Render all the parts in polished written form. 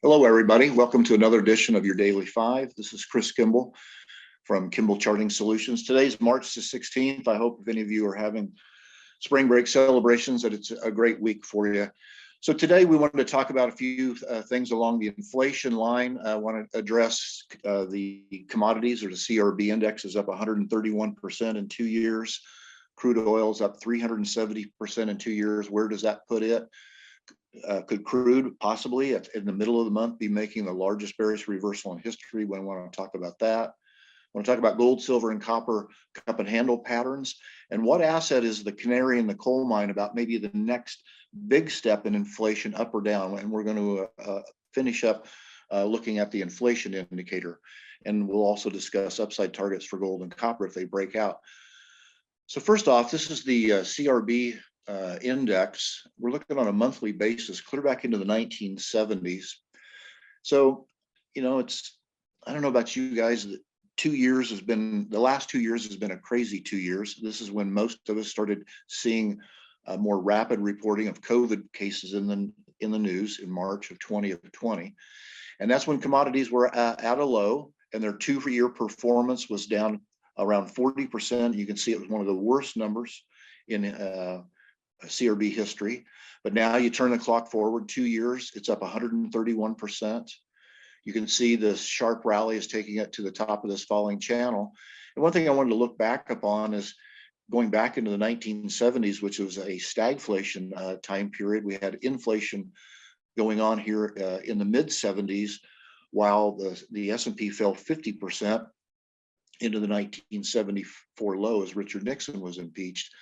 Hello, everybody. Welcome to another edition of your Daily Five. This is Chris Kimble from Kimble Charting Solutions. Today's March the 16th. I hope if any of you are having spring break celebrations that it's a great week for you. So today we wanted to talk about a few things along the inflation line. I want to address the commodities, or the CRB index is up 131% in 2 years. Crude oil is up 370% in 2 years. Where does that put it? Could crude possibly in the middle of the month be making the largest bearish reversal in history? We want to talk about that. I want to talk about gold, silver, and copper cup and handle patterns, and what asset is the canary in the coal mine about maybe the next big step in inflation, up or down. And we're going to finish up looking at the inflation indicator, and we'll also discuss upside targets for gold and copper if they break out. So first off, this is the CRB index. We're looking on a monthly basis, clear back into the 1970s. So, I don't know about you guys, the last 2 years has been a crazy 2 years. This is when most of us started seeing more rapid reporting of COVID cases in the news in March of 2020. And that's when commodities were at a low, and their 2-year performance was down around 40%. You can see it was one of the worst numbers in CRB history. But now you turn the clock forward 2 years, it's up 131%. You can see this sharp rally is taking it to the top of this falling channel. And one thing I wanted to look back upon is going back into the 1970s, which was a stagflation time period. We had inflation going on here in the mid 70s, while the S&P fell 50% into the 1974 low as Richard Nixon was impeached.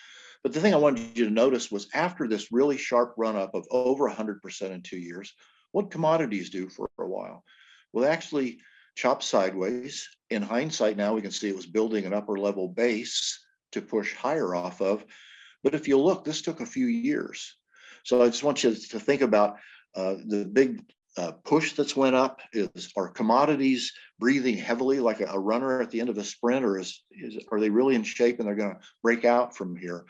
But the thing I wanted you to notice was after this really sharp run up of over 100% in 2 years, what commodities do for a while? Well, they actually chopped sideways. In hindsight, now we can see it was building an upper level base to push higher off of. But if you look, this took a few years. So I just want you to think about the big push that's went up. Are commodities breathing heavily like a runner at the end of a sprint, or are they really in shape and they're going to break out from here?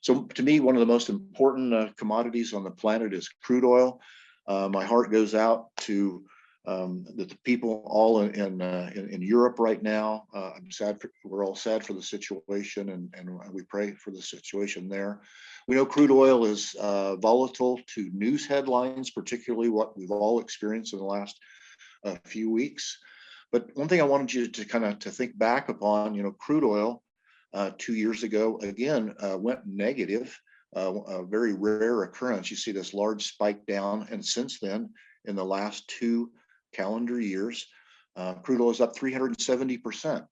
So to me, one of the most important commodities on the planet is crude oil. My heart goes out to the people all in Europe right now. I'm sad. We're all sad for the situation, and we pray for the situation there. We know crude oil is volatile to news headlines, particularly what we've all experienced in the last few weeks. But one thing I wanted you to kind of think back upon, crude oil 2 years ago, again, went negative, a very rare occurrence. You see this large spike down, and since then, in the last 2 calendar years, crude oil is up 370%.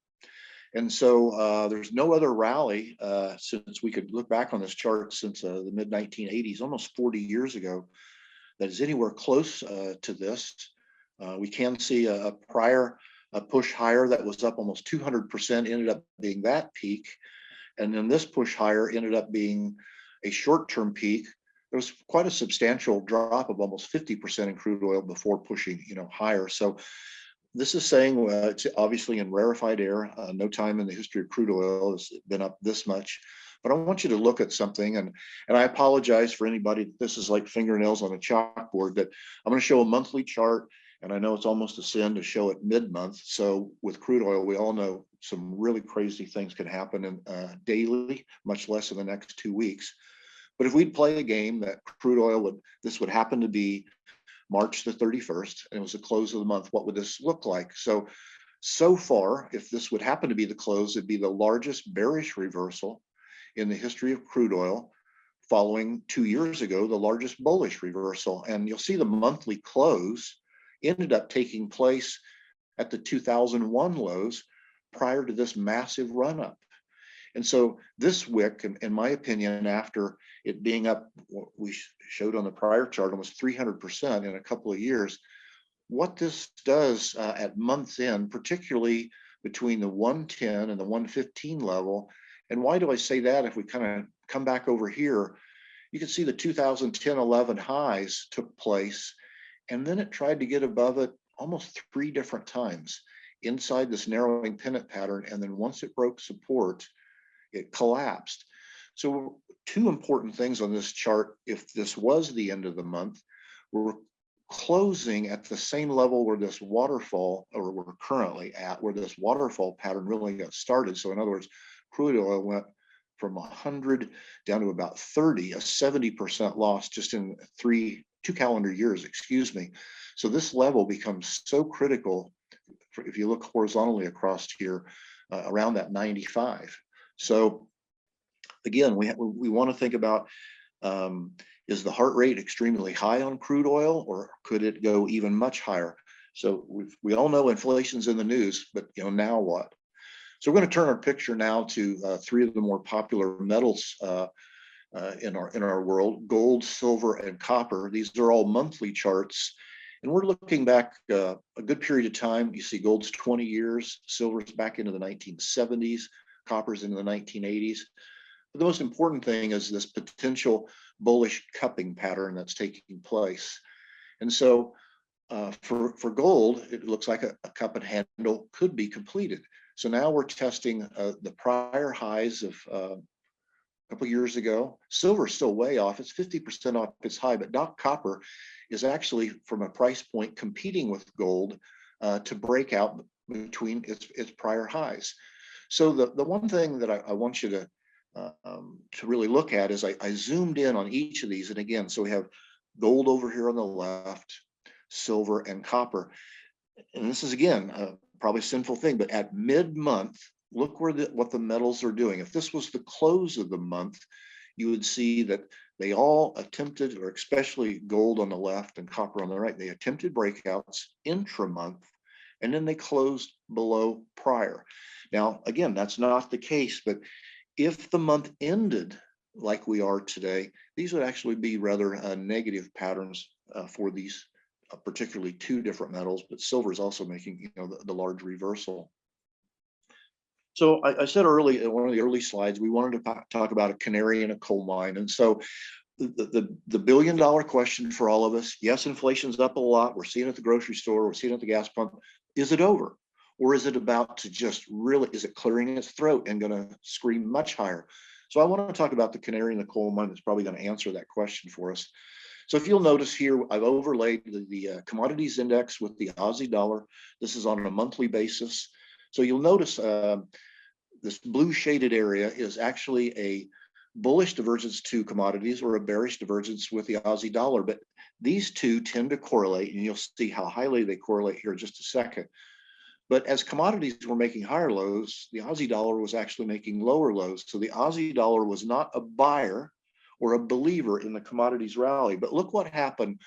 And so there's no other rally since we could look back on this chart since the mid 1980s, almost 40 years ago, that is anywhere close to this. We can see a prior push higher that was up almost 200%, ended up being that peak. And then this push higher ended up being a short-term peak. There was quite a substantial drop of almost 50% in crude oil before pushing, higher. So this is saying it's obviously in rarefied air. No time in the history of crude oil has been up this much. But I want you to look at something, and I apologize for anybody. This is like fingernails on a chalkboard. That I'm going to show a monthly chart, and I know it's almost a sin to show it mid-month. So with crude oil, we all know some really crazy things can happen daily, much less in the next 2 weeks. But if we'd play a game that crude oil this would happen to be March the 31st, and it was the close of the month, what would this look like? So far, if this would happen to be the close, it'd be the largest bearish reversal in the history of crude oil, following 2 years ago, the largest bullish reversal. And you'll see the monthly close ended up taking place at the 2001 lows prior to this massive run up. And so this wick, in my opinion, after it being up, what we showed on the prior chart, almost 300% in a couple of years, what this does at month's end, particularly between the 110 and the 115 level. And why do I say that? If we kind of come back over here, you can see the 2010-11 highs took place, and then it tried to get above it almost 3 different times inside this narrowing pennant pattern. And then once it broke support, it collapsed. So 2 important things on this chart. If this was the end of the month, we're closing at the same level where this waterfall, or we're currently at, where this waterfall pattern really got started. So in other words, crude oil went from 100 down to about 30, a 70% loss just in 2 calendar years, excuse me. So this level becomes so critical if you look horizontally across here, around that 95. So again, we want to think about, is the heart rate extremely high on crude oil, or could it go even much higher? So we all know inflation's in the news, but now what? So we're going to turn our picture now to 3 of the more popular metals in our world: gold, silver, and copper. These are all monthly charts, and we're looking back a good period of time. You see gold's 20 years, silver's back into the 1970s, copper's into the 1980s. But the most important thing is this potential bullish cupping pattern that's taking place. And so for gold, it looks like a cup and handle could be completed. So now we're testing the prior highs of a couple of years ago. Silver's still way off. It's 50% off its high, but copper is actually, from a price point, competing with gold to break out between its prior highs. So the one thing that I want you to really look at is I zoomed in on each of these. And again, so we have gold over here on the left, silver, and copper. And this is, again, probably a sinful thing, but at mid-month, look what the metals are doing. If this was the close of the month, you would see that they all attempted, or especially gold on the left and copper on the right, they attempted breakouts intra-month, and then they closed below prior. Now, again, that's not the case, but if the month ended like we are today, these would actually be rather negative patterns for these particularly 2 different metals, but silver is also making the large reversal. So I said early in one of the early slides, we wanted to talk about a canary in a coal mine. And so the billion-dollar question for all of us: yes, inflation's up a lot. We're seeing it at the grocery store. We're seeing it at the gas pump. Is it over? Or is it about to just really, is it clearing its throat and going to scream much higher? So I want to talk about the canary in the coal mine that's probably going to answer that question for us. So if you'll notice here, I've overlaid the Commodities Index with the Aussie dollar. This is on a monthly basis. So you'll notice this blue shaded area is actually a bullish divergence to commodities, or a bearish divergence with the Aussie dollar. But these 2 tend to correlate, and you'll see how highly they correlate here in just a second. But as commodities were making higher lows, the Aussie dollar was actually making lower lows. So the Aussie dollar was not a buyer or a believer in the commodities rally. But look what happened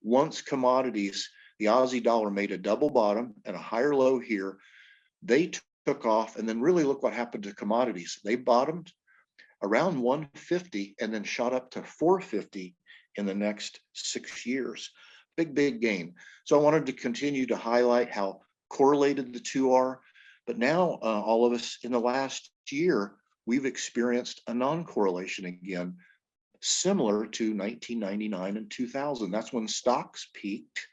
once commodities, the Aussie dollar made a double bottom and a higher low here. They took off, and then really look what happened to commodities. They bottomed around 150 and then shot up to 450 in the next 6 years. Big gain. So I wanted to continue to highlight how correlated the 2 are. But now all of us in the last year, we've experienced a non-correlation again, similar to 1999 and 2000. That's when stocks peaked.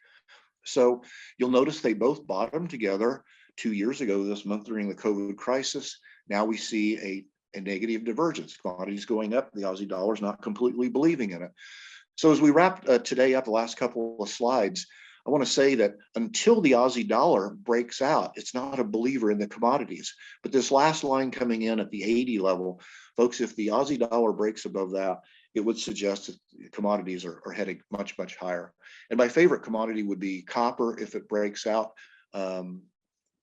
So you'll notice they both bottomed together 2 years ago this month during the COVID crisis. Now we see a negative divergence. Commodities going up, the Aussie dollar is not completely believing in it. So as we wrap today up, the last couple of slides, I want to say that until the Aussie dollar breaks out, it's not a believer in the commodities. But this last line coming in at the 80 level, folks, if the Aussie dollar breaks above that, it would suggest that commodities are heading much higher. And my favorite commodity would be copper. If it breaks out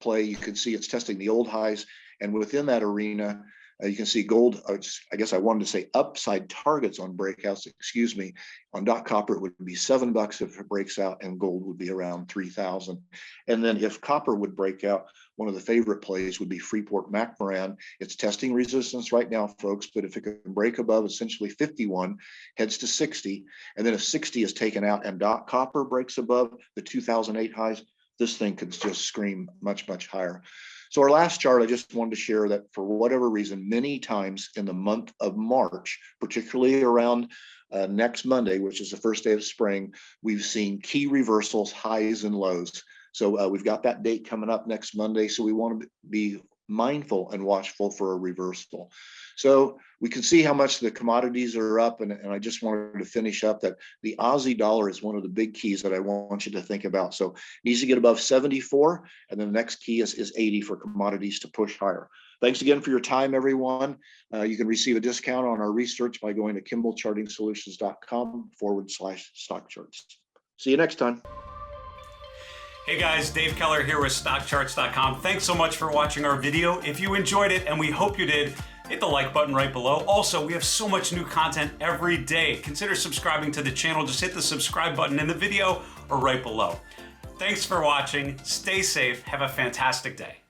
play, you can see it's testing the old highs. And within that arena, you can see gold, I guess I wanted to say upside targets on breakouts, excuse me. On copper, it would be $7 if it breaks out, and gold would be around 3,000. And then if copper would break out, one of the favorite plays would be Freeport McMoRan. It's testing resistance right now, folks, but if it can break above essentially 51, heads to 60, and then if 60 is taken out and copper breaks above the 2008 highs, this thing could just scream much higher. So our last chart, I just wanted to share that for whatever reason, many times in the month of March, particularly around next Monday, which is the first day of spring, we've seen key reversals, highs and lows. So we've got that date coming up next Monday. So we want to be mindful and watchful for a reversal. So we can see how much the commodities are up, and I just wanted to finish up that the Aussie dollar is one of the big keys that I want you to think about. So it needs to get above 74, and then the next key is 80 for commodities to push higher. Thanks again for your time, everyone. You can receive a discount on our research by going to kimblechartingsolutions.com/StockCharts. See you next time. Hey guys, Dave Keller here with StockCharts.com. Thanks so much for watching our video. If you enjoyed it, and we hope you did, hit the like button right below. Also, we have so much new content every day. Consider subscribing to the channel. Just hit the subscribe button in the video or right below. Thanks for watching. Stay safe. Have a fantastic day.